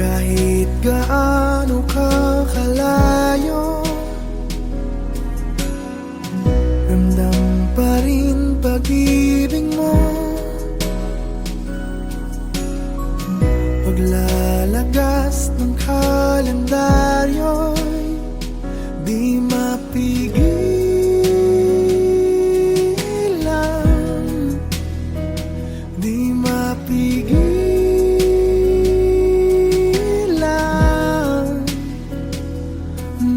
Kahit gaano ka kalayo, ramdam pa rin pag-ibig mo. Paglalagas ng kalendaryo'y di mapigilan, di mapigilan,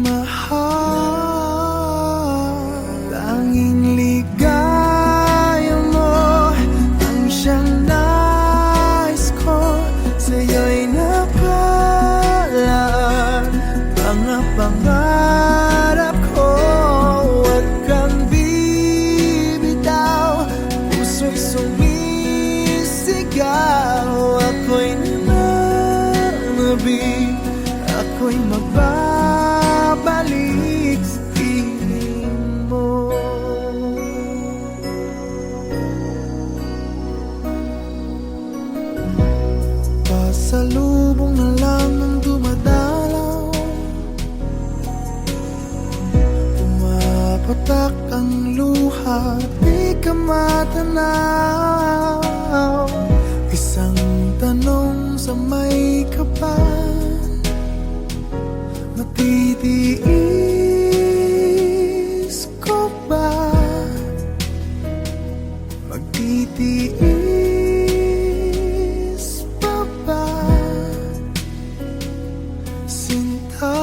mahal. Tanging ligaya mo ang siyang nais ko, sa'yo'y nakalaan mga pangarap ko. Huwag kang bibitaw, puso'y sumisigaw. Ako'y nananabik, ako'y magbabalik sa piling mo. Pasalubong na lang ang dumadalaw, pumapatak ang luha, di ka matanaw. Isang tanong sa may kapal, matitiis ko ba? Magtitiis pa ba? Sinta,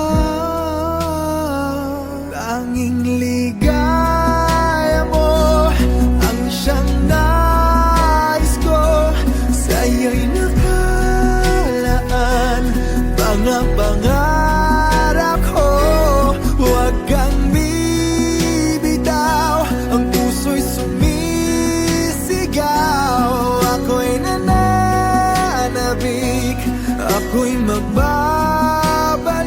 tanging ligaya mo ang siyang nais ko, sa'yo'y nakalaan mga pangarap ko. Huwag kang bibitaw, ang puso'y sumisigaw. Ako'y nananabik, ako'y magbabalik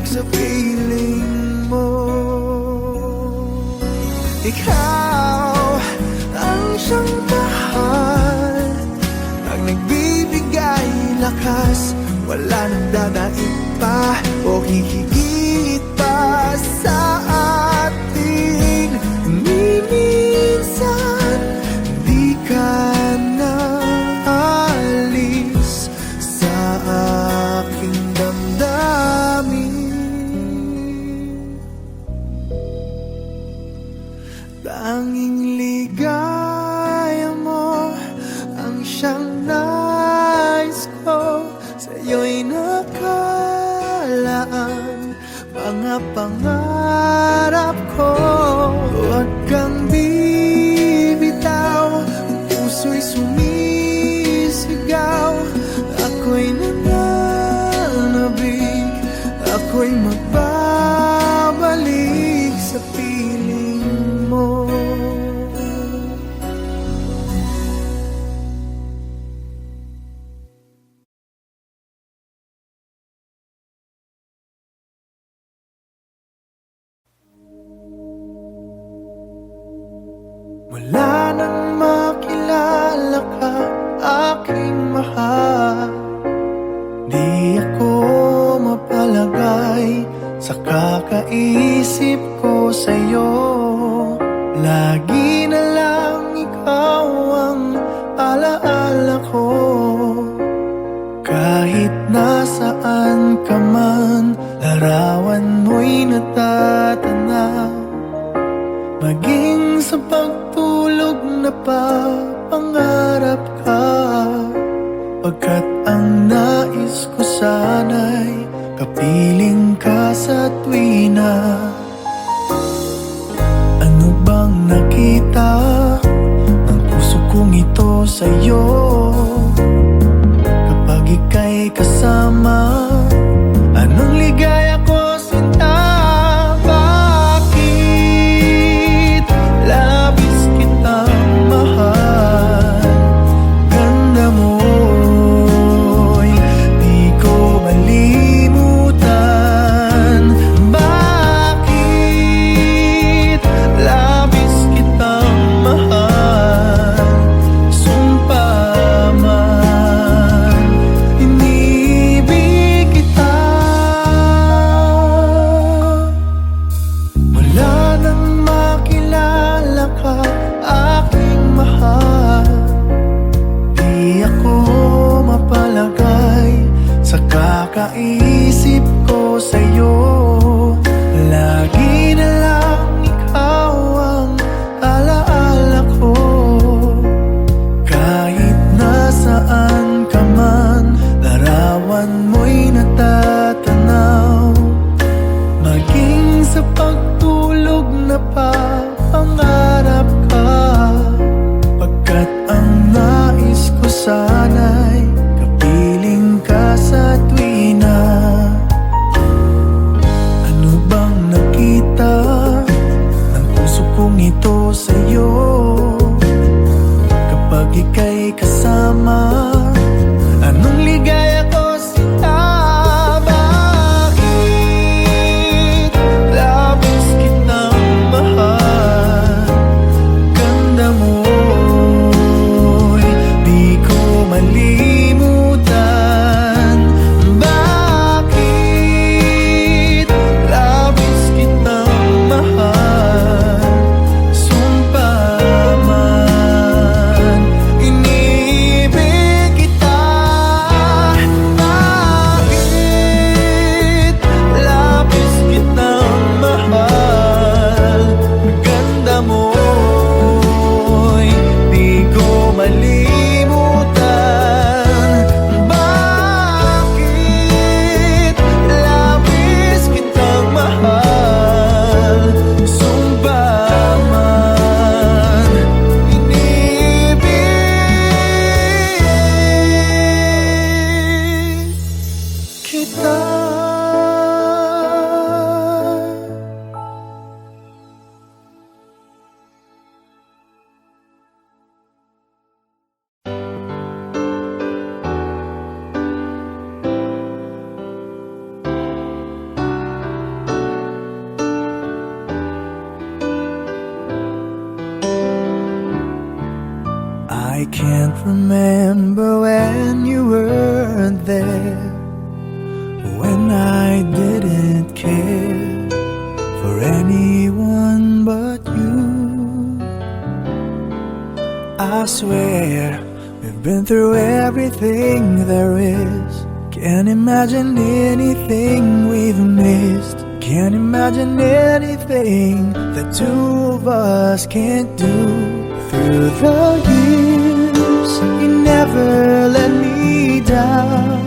sa piling mo. Ikaw ang siyang mahal, ang nagbibigay lakas, wala nang dadaig pa o hihigit pa sa atin. Ni minsan di ka na alis sa aking damdamin. Tanging ligaya mo ang siyang nais ko, sa'yo'y nakalaan mga pangarap ko. Huwag kang bibitaw, ang puso'y sumisigaw. Ako'y nananabik, ako'y magbabalik sa piling mo. Mula nang makilala ka, aking mahal, di ako mapalagay sa kakaisip ko sa'yo. Lagi na lang ikaw ang alaala ko. Kahit nasaan ka man, larawan mo'y natatanaw. Maging sa pagtulog na papangarap ka, pagkat ang nais ko sana'y kapiling ka sa tuwina. Ano bang nakita ng puso kong ito sa'yo? Kapag ika'y kasama, anong ligaya ko sinta? Bakit labis kitang mahal? Ganda mo'y di ko malimutan. Bakit labis kitang mahal? Sumpa man, inibig pagkaisip ko sa'yo, lagi na lang ikaw ang alaala ko. Kahit nasaan ka man, larawan mo'y natatanaw. Maging sa pagtulog na papangarap ka, pagkat ang nais ko sana'y kapiling ka sa tuwina. Ano bang nakita ng puso kong ito sa'yo? Kapag ika'y kasama, anong ligaya ko sila. Bakit labis kitang mahal? Ganda mo'y di ko malimutan. Bakit labis kitang mahal? Sumpa man, inibig kita. Bakit labis kitang mahal? Ganda mo'y di ko malimutan. Bakit labis kitang mahal? Sumpa man, inibig kita. I can't remember when you weren't there, when I didn't care for anyone but you. I swear we've been through everything there is. Can't imagine anything we've missed. Can't imagine anything the two of us can't do. Through the years, you never let me down.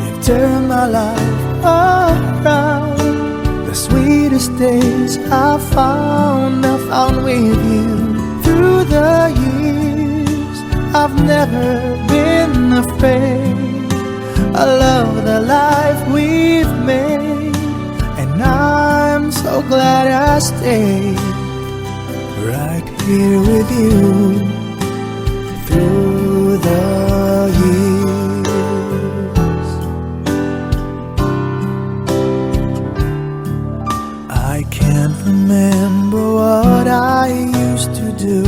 You've turned my life around. The sweetest days I found with you. Through the years, I've never been afraid. I love the life we've made, and I'm so glad I stayed right here with you through the years. I can't remember what I used to do,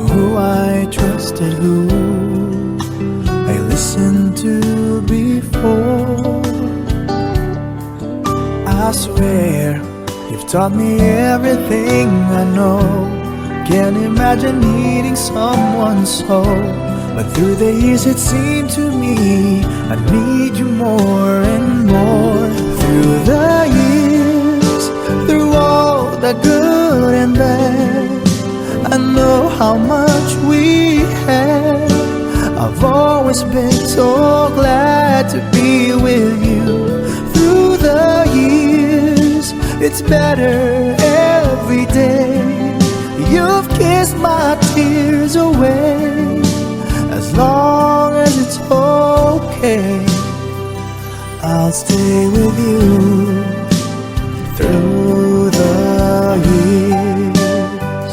who I trusted, who I listened to before. I swear you've taught me everything I know. Can't imagine needing someone so, but through the years it seemed to me I need you more and more. Through the years, through all the good and bad, I know how much we had. I've always been so glad to be with you. Through the years, it's better every day. You've kissed my tears away. As long as it's okay, I'll stay with you through the years.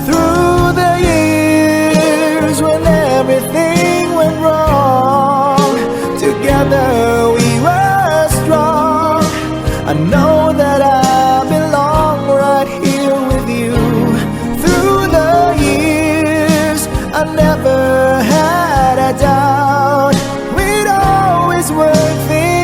Through the years when everything went wrong, together we were strong. I know that I belong right here with you. Through the years, I never had a doubt we'd always work things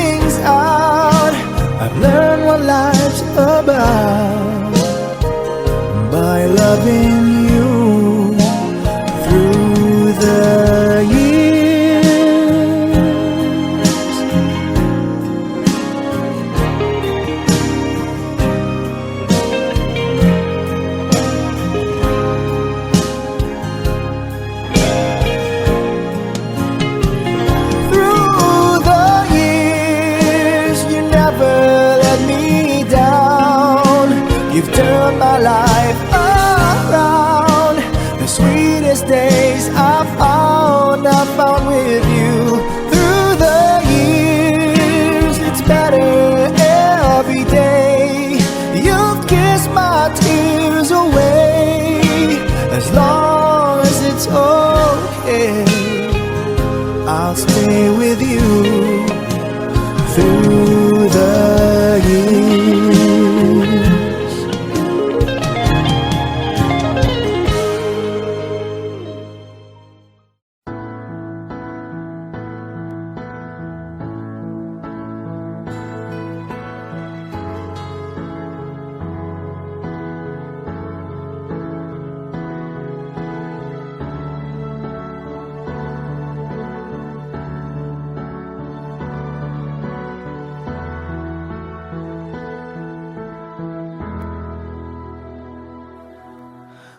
my life around. The sweetest days I found with you. Through the years, it's better every day. You've kissed my tears away. As long as it's okay, I'll stay with you through the years.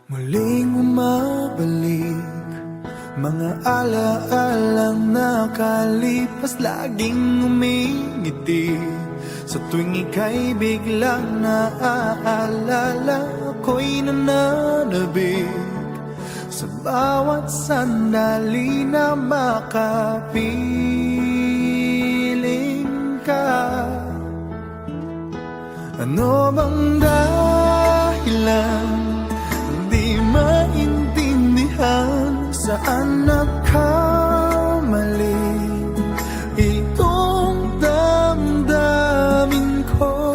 Muling umabalik mga alaalang nakalipas, laging umingiti sa tuwing ika'y biglang naaalala. Ako'y nananabik sa bawat sandali na makapiling ka. Ano bang dahilan di maintindihan? Saan nagkamali itong damdamin ko?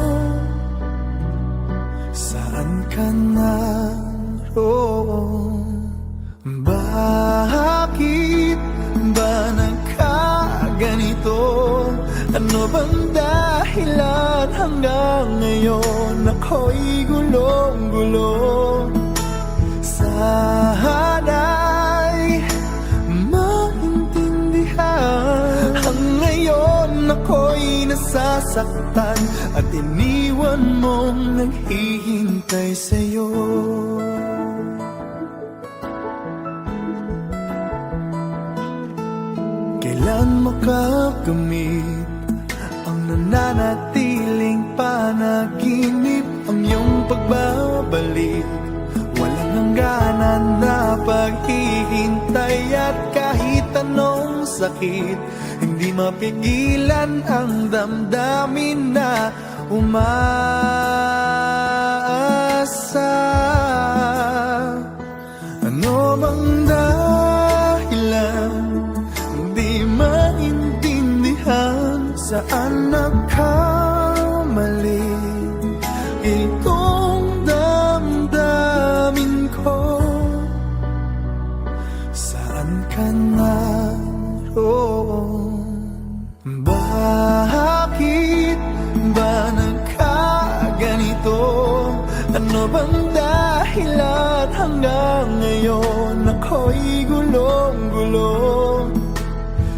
Saan ka naroon? Bakit ba nagkaganito? Ano bang dahilan hanggang ngayon ako'y gulong-gulong? Sana'y maintindihan. Ang ngayon ako'y nasasaktan at iniwan mong naghihintay sa'yo. Kailan makakamit ang nananatiling panaginip? Ang iyong pagbabalik, walang hangganan na paghihintay. At kahit anong sakit, hindi mapigilan ang damdamin na umaasa. Ano bang dahilan di maintindihan? Saan nagkamali itong damdamin ko? Saan ka naroon? Bakit ba nagkaganito? Ano bang dahilan hanggang ngayon ako'y gulong-gulong?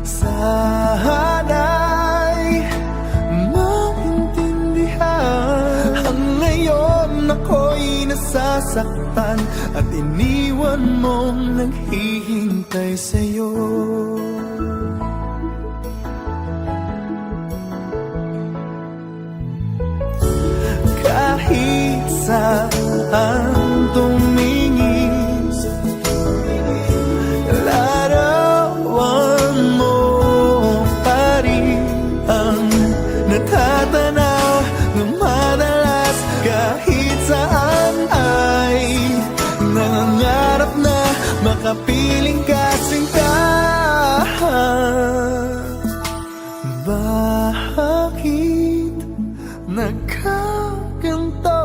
Sana'y maintindihan. Ang ngayon ako'y nasasaktan at iniwan mong naghihintay sa'yo. Kahit saan tumingin, larawan mo pa rin ang natatanaw ng madalas. Kahit saan ay nangangarap na makapiling ka sinta. Bakit nagkaganto?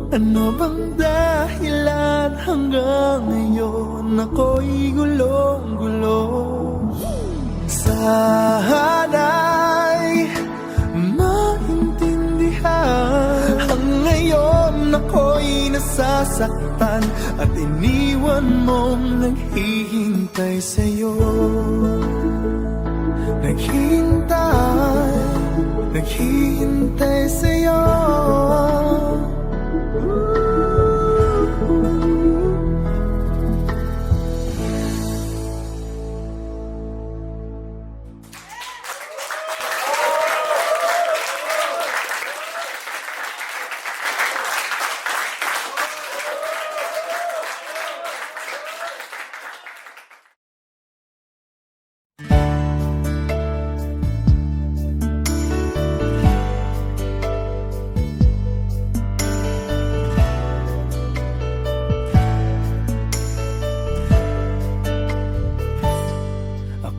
Ano bang dahilan hanggang ngayon ako'y gulong-gulong? Sana'y maintindihan. Ang ngayon ako'y nasasaktan at iniwan mong naghihintay sa'yo. Naghihintay sa'yo.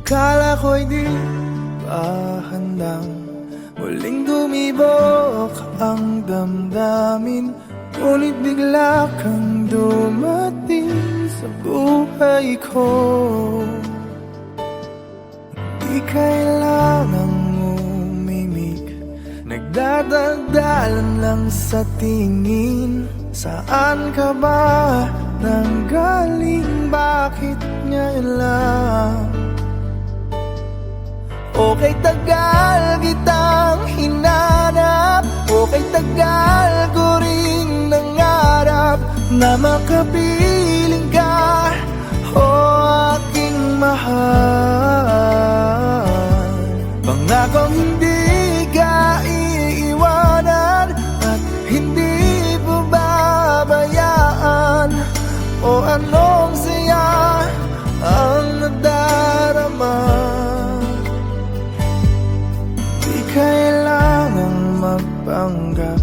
Akala ko'y di pa handang muling dumibok ang damdamin, ngunit bigla kang dumating sa buhay ko. Di kailangang umimik, nagdadagdalan lang sa tingin. Saan ka ba nanggaling? Bakit ngayon lang? Okay, tagal kitang hinanap, okay, tagal ko ring nangarap na makapiling ka, o aking mahal. Pangakong hindi ka iiwanan at hindi pababayaan, o anong saya ang nadarama. Kailangang magpanggap,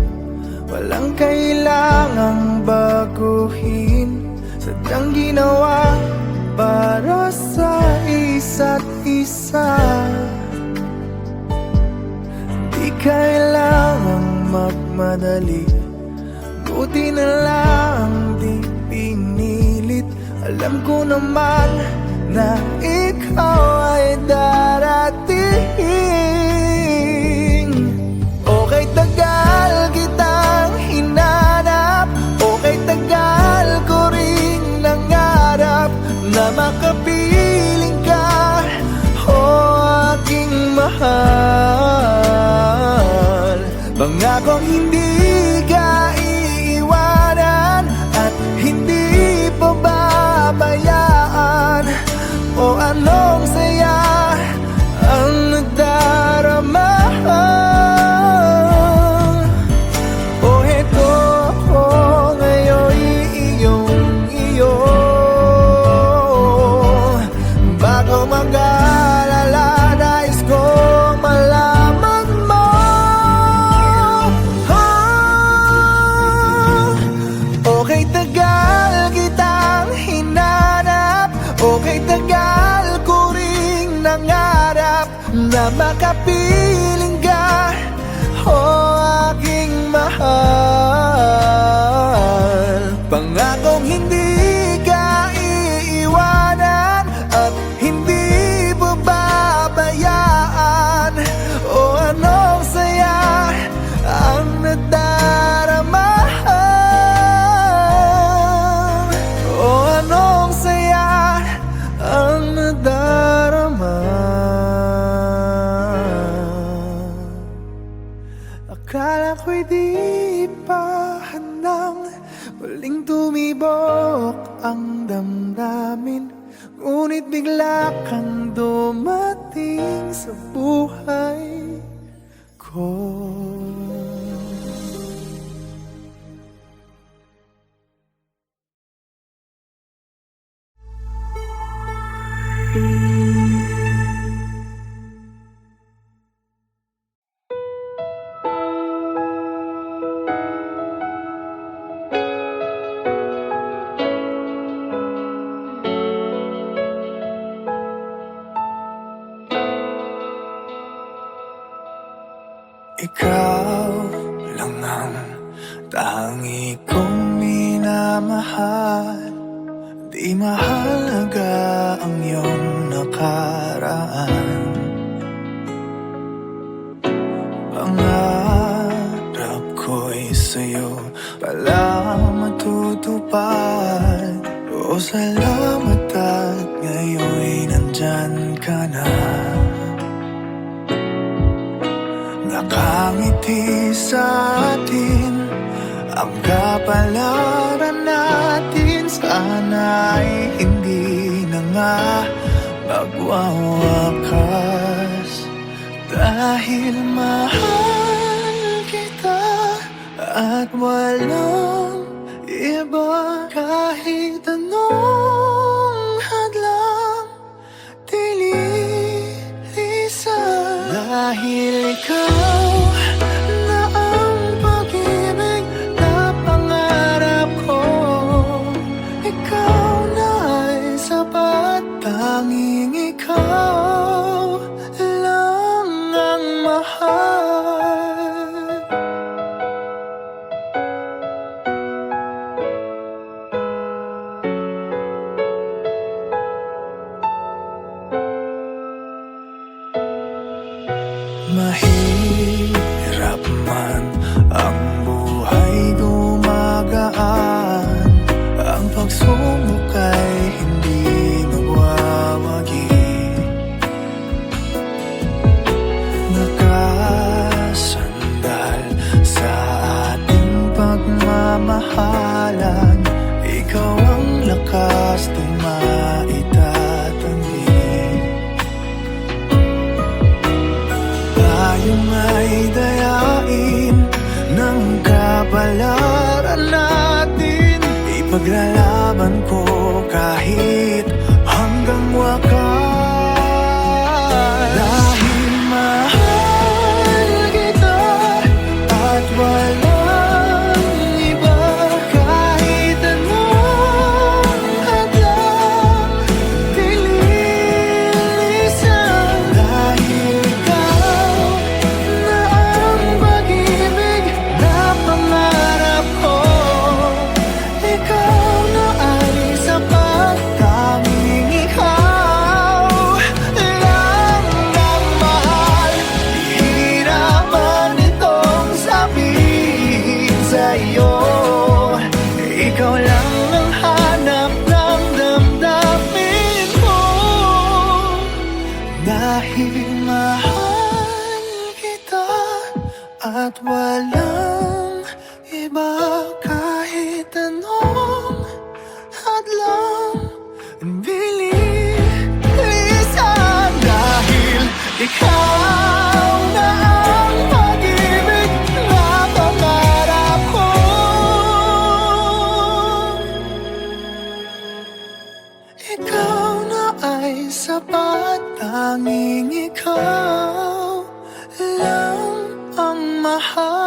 walang kailangang baguhin, sadyang ginawa para sa isa't isa. Di kailangang magmadali, buti na lang di pinilit. Alam ko naman na ikaw ay darating. Okay, tagal kitang hinanap, okay, tagal ko ring nangarap na makapiling ka, o aking mahal. Pangakong hindi ka iiwanan at hindi pababayaan, o anong saya ang nadarama. Na makapiling ka, o aking mahal. Pangakong hindi ka iiwanan at hindi pababayaan, o anong saya ang nadarama, o anong saya ang nadarama. Akala ko'y di pa handang muling tumibok ang damdamin, ngunit bigla kang dumating sa buhay ko. Ikaw lang ang tangi kong minamahal. Di mahalaga ang iyong nakaraan. Pangarap ko'y sa'yo pala matutupad. O salamat at ngayon'y nandyan ka na. Nakangiti sa atin ang kapalaran natin. Sana'y hindi na nga magwawakas, dahil mahal kita at walang iba. Kahit anong hadlang dililisan, dahil ikaw na ang pag-ibig na pangarap ko. Ikaw na ay sapat, tanging ikaw mahirap man ang buhay gumagaan, ang pagsubok ay hindi magwawagi. Nakasandal sa ating pagmamahalan, ikaw ang lakas di maitatanggi. Tayong ay dayain ng kapalaran natin, ipaglalaban ko kahit hanggang wakas. Dahil mahal kita at walang iba, kahit anong hadlang dililisan. Dahil ikaw na ang pag-ibig na pangarap ko, ikaw na ay sapat, tanging ikaw lang ang mahal. Hihirapan itong sabihin sa'yo, ikaw lang ang hanap ng damdamin ko. Dahil mahal kita at walang iba, kahit anong hadlang bilisan. Dahil ikaw na ang pag-ibig na pangarap ko, ikaw na ay sapat, tanging ikaw lang ang mahal.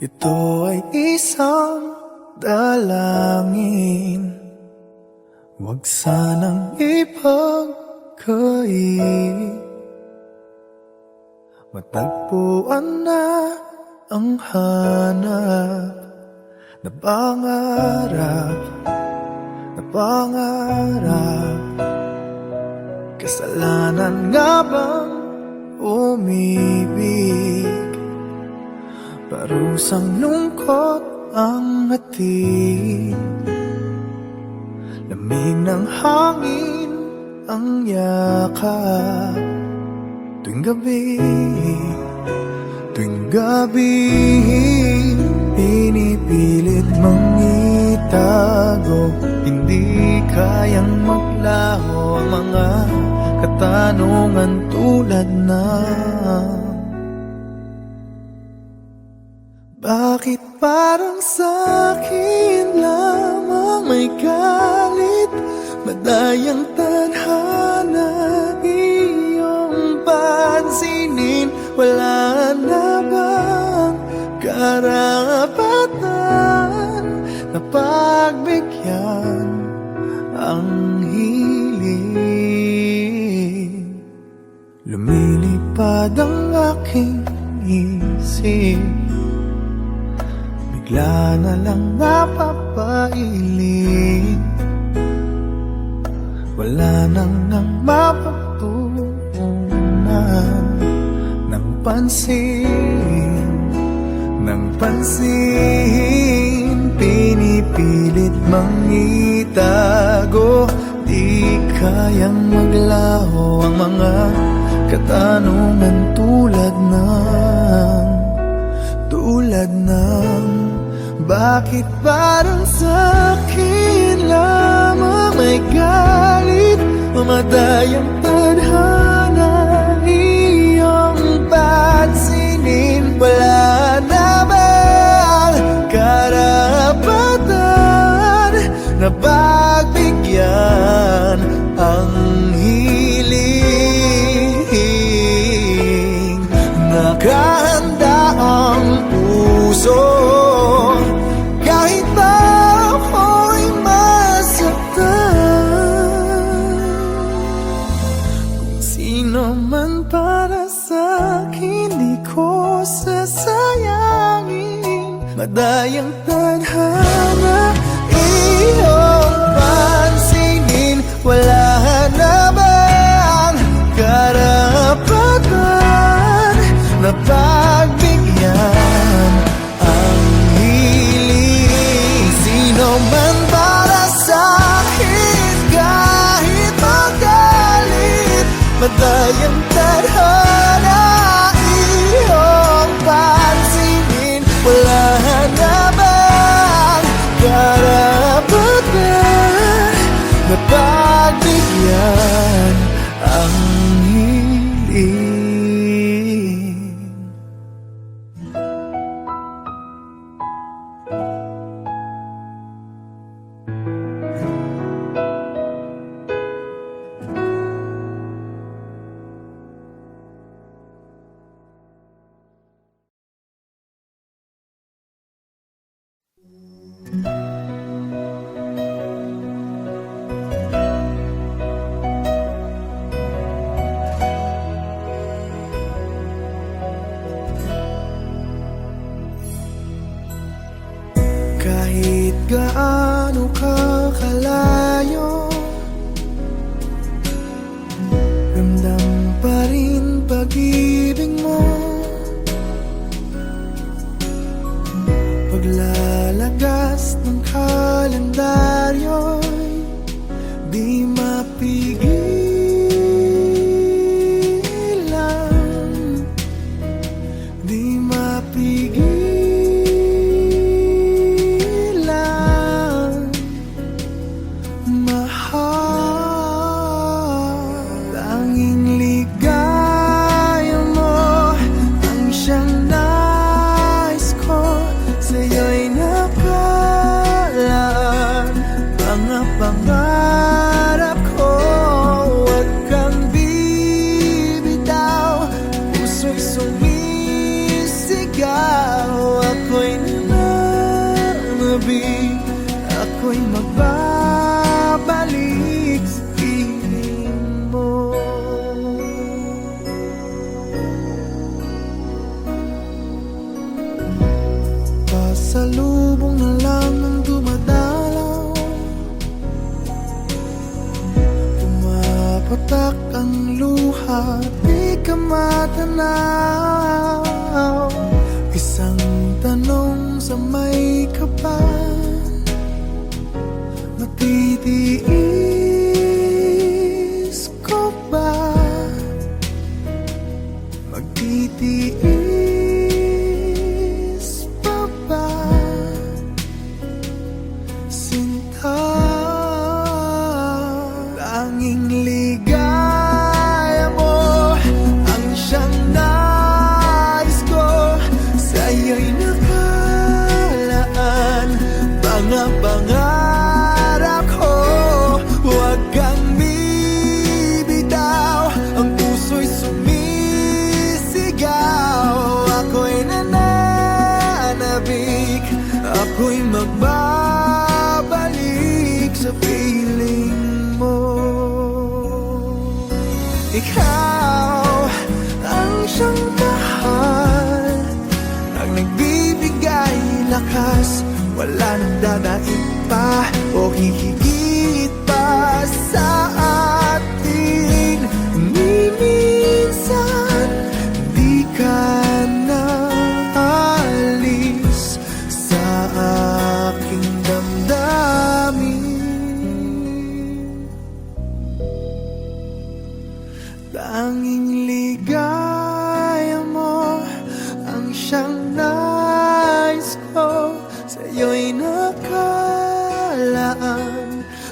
Ito ay isang dalangin, huwag sanang ipagkait. Matagpuan na ang hanap na pangarap, na pangarap. Kasalanan nga bang umibig? Parusang lungkot ang hatid, lamig ng hangin ang yakap. Tuwing gabi, pinipilit mang itago, hindi kayang maglaho ang mga katanungan tulad ng: bakit parang sa'kin lamang may galit, madayang tadhana iyong pansinin? Wala na bang karapatan na pagbigyan ang hiling? Lumilipad ang aking isip, bigla na lang napapailing. Wala nang mapagtuunan ng pansin, ng pansin. Pinipilit mang itago, di kayang maglaho ang mga katanungan tulad ng bakit parang sa'kin lamang may galit, mamadayang tadhana iyong pansinin? Wala na bang karapatan na ang hiling. Nakahanda ang puso kahit na ako'y masaktan. Kung sino man para sa'kin, di ko sasayangin. Madayang tadhana iyong pansinin. Wala na bang karapatan na pagbigyan ang hiling? Sino man para sa'kin, kahit magalit. Madayang tadhana iyong pansinin. Wala na bang karapatan na pagbigyan ang hiling? Kahit gaano ka kalayo, ramdam pa rin pag-ibig mo. Paglalagas ng kalendaryo'y di mapigilan, di mapigilan. Pangarap ko, huwag kang bibitaw. Puso'y sumisigaw. Ako'y nananabik, ako'y magbabalik sa piling mo. Pasalubong na lang ang dumadalaw. Patak ang luha, di ka matanaw. Isang tanong sa may kapal, matitiis ko ba? Magtitiis pa ba? Sinta, tanging ligaya mo ang siyang nais ko. Sa'yo'y nakalaan mga pangarap ko. Huwag kang bibitaw, ang puso'y sumisigaw. Ako'y nananabik, ako'y magbabalik sa piling mo. Ikaw ang siyang mahal, ang nagbibigay lakas. Wala nang dadaig pa o hihigit pa sa atin. Ni minsan di ka na alis sa aking damdamin. Tanging ligaya mo ang siyang nais ko. Sa'yo'y nakalaan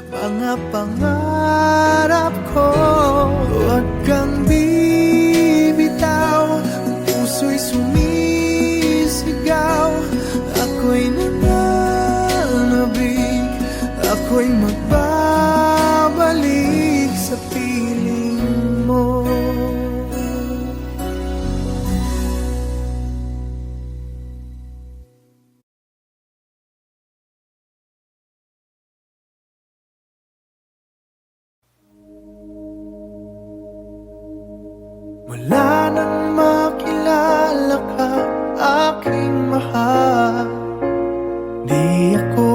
mga pangarap ko. Huwag kang bibitaw, ang puso'y sumisigaw. Ako'y nananabik, ako'y magbabalik Mula nang makilala ka, aking mahal, di ako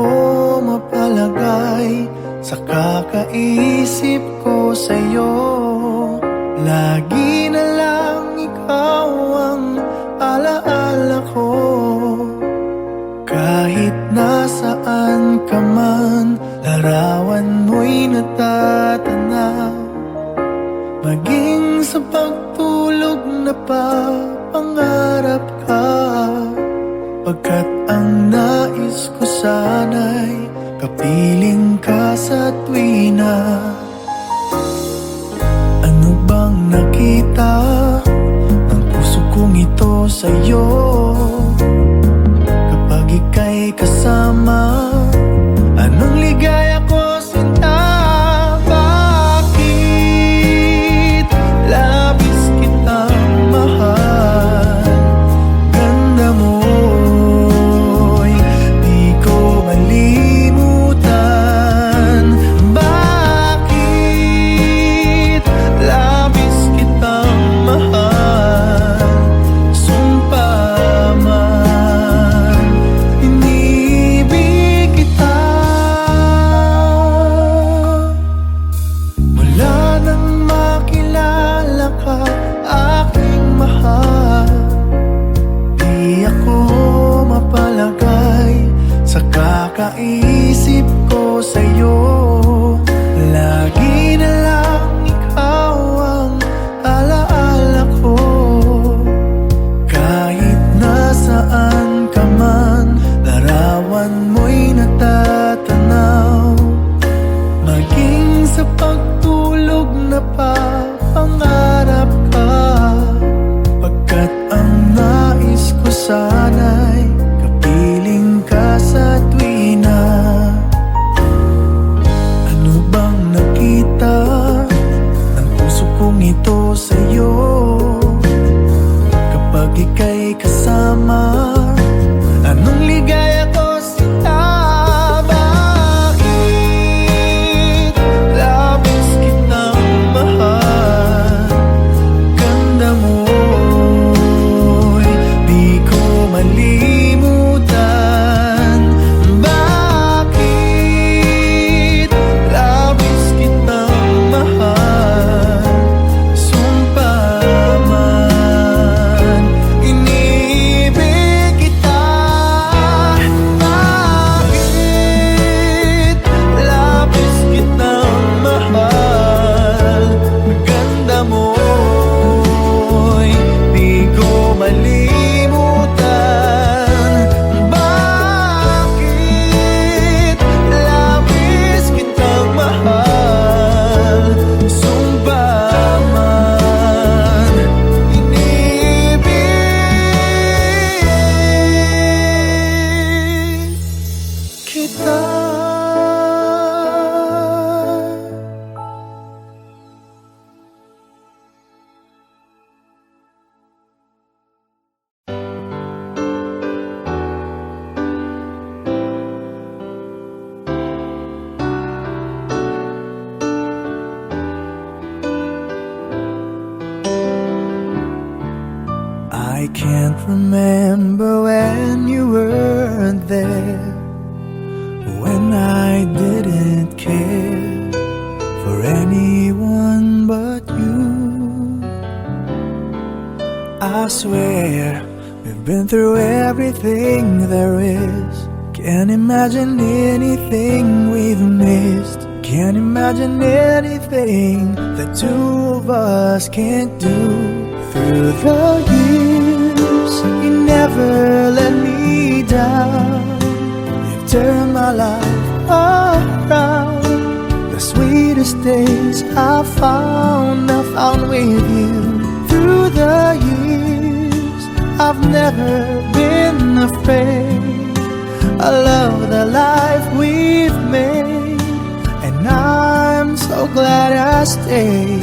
mapalagay sa kakaisip ko sa'yo. Lagi na lang ikaw ang alaala ko. Kahit nasaan ka man, larawan mo'y natatanaw. Maging sa pagtulog na pangarap ka, pagkat ang nais ko sana'y kapiling ka sa tuwina. Ano bang nakita ng puso kong ito sa'yo? Kapag ika'y kasama, anong ligaya ko sinta? Bakit labis kitang mahal? Ganda mo'y di ko malimutan. Bakit labis kitang mahal? Sumpa man, inibig kita. Mula nang makilala ka, aking mahal, di ako mapalagay sa kakaisip ko sa'yo. Lagi na lang ikaw ang alaala ko. Kahit nasaan ka man, larawan mo'y natatanaw. Maging sa pagtulog na pangarap ka, pagkat ang nais ko sana'y kapiling ka sa tuwina. Ano bang nakita ng puso kong ito sa'yo? Kapag ika'y kasama, anong ligaya ko sinta? Bakit labis kitang mahal? Ganda mo'y di ko malimutan. Bakit labis kitang mahal? Sumpa man, inibig kita. Bakit labis kitang mahal? Ganda mo'y di ko malimutan. Bakit labis kitang mahal? Sumpa man, inibig kita. I can't remember when you weren't there, when I didn't care for anyone but you. I swear we've been through everything there is. Can't imagine anything we've missed. Can't imagine anything the two of us can't do. Through the years, you never let me down. You've turned my life around. The sweetest days I found with you. Through the years, I've never been afraid. I love the life we've made, and I'm so glad I stayed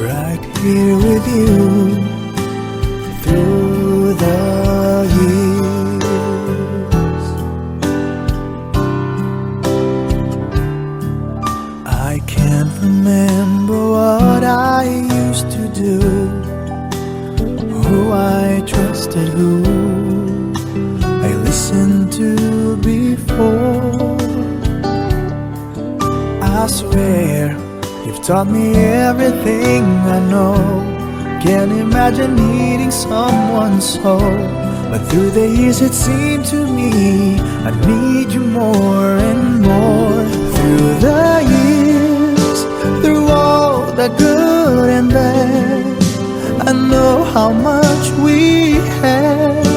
right here with you through the years. I can't remember what I used to do I swear you've taught me everything I know. Can't imagine needing someone so, but through the years it seemed to me I need you more and more. Through the years, through all the good and bad, I know how much we had.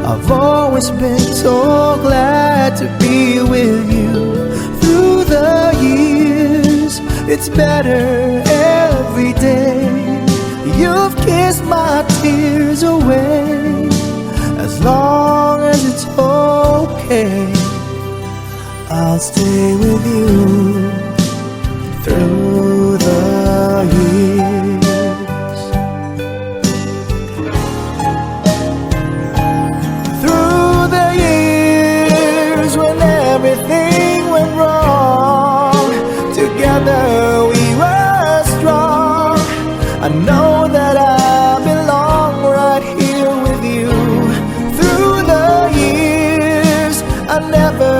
I've always been so glad to be with you. Through the years, it's better every day. You've kissed my tears away. As long as it's okay, I'll stay with you through the years. Through the years when everything went wrong, together we were strong. I know that I belong right here with you. Through the years, I never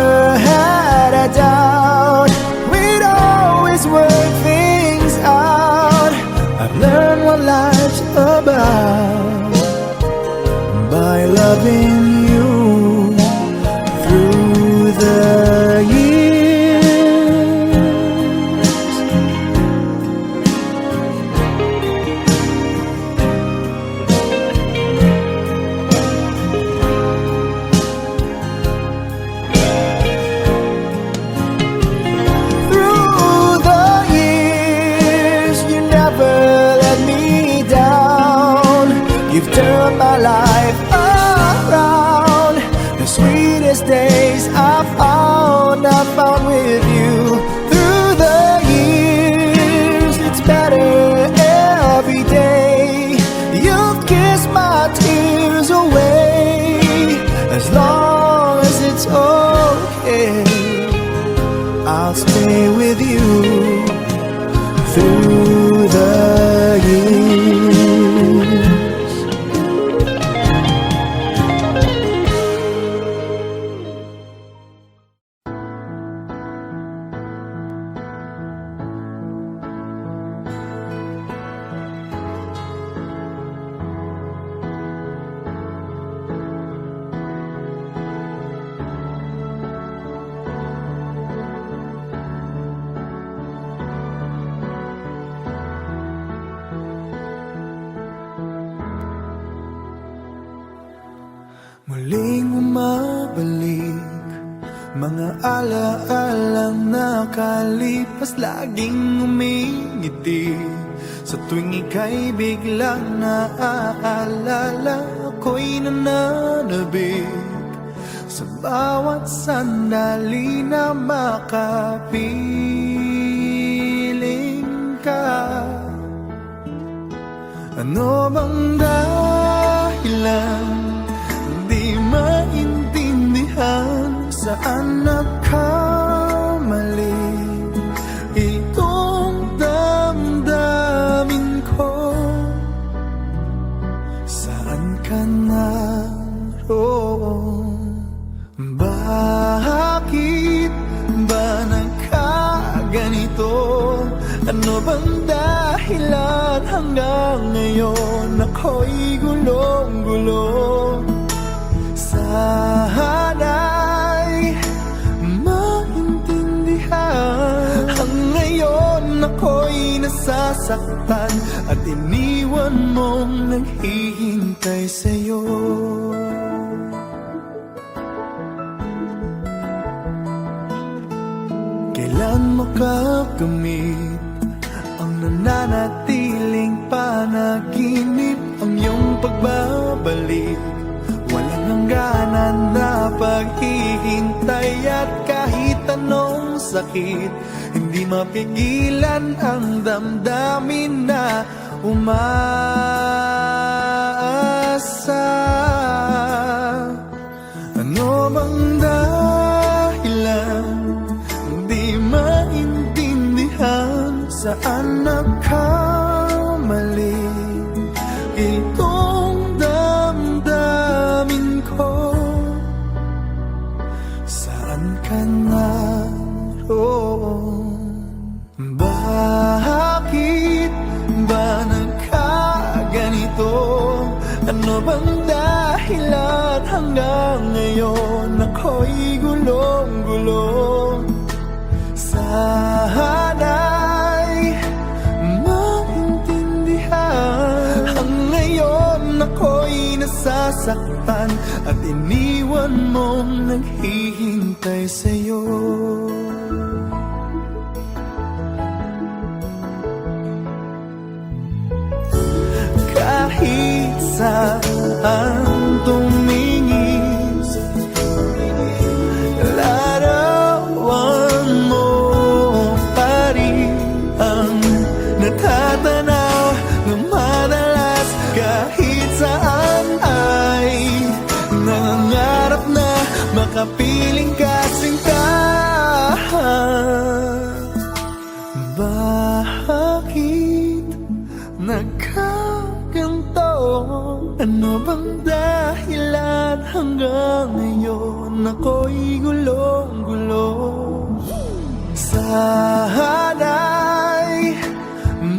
had a doubt. We'd always work things out. I've learned what life's about by loving you through the years. Through the years, you never let me down. You've turned my life around. The sweetest days I found with you. Through the years, it's better every day. You've kissed my tears away. As long as it's okay, I'll stay with you through the years. Muling umabalik, mga alaalang nakalipas, laging umingiti. Sa tuwing ika'y biglang naaalala, ako'y nananabik sa bawat sandali na makapiling ka. Ano bang dahilan? Di maintindihan saan nagkamali itong damdamin ko. Saan ka naroon? Bakit ba nagkaganito? Ano bang dahilan hanggang ngayon ako'y gulong-gulo? Sana'y maintindihan. Ang ngayon ako'y nasasaktan at iniwan mong naghihintay sa'yo. Kailan makakamit ang nananatiling panaginip, ang iyong pagbabalik? Walang hangganan na paghihintay at kahit anong sakit, hindi mapigilan ang damdamin na umaasa. Ano bang dahilan? Di maintindihan saan nagkamali itong damdamin ko. Saan ka naroon? Bakit ba nagkaganito? Ano bang dahilan hanggang ngayon ako'y gulong-gulo? Sana'y maintindihan. Ang ngayon ako'y nasasaktan at iniwan mong naghihintay sa'yo. Kahit saan tumingin, larawan mo pa rin ang natatanaw ng madalas. Kahit saan ay nangangarap na makapiling ka sinta. Bakit nagkaganto? Ano bang dahilan hanggang ngayon ako'y gulong-gulo? Sana'y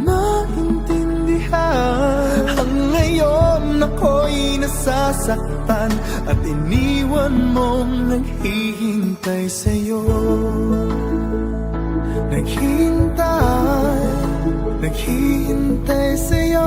maintindihan. Ang ngayon ako'y nasasaktan at iniwan mong naghihintay sa'yo. Naghihintay sa'yo.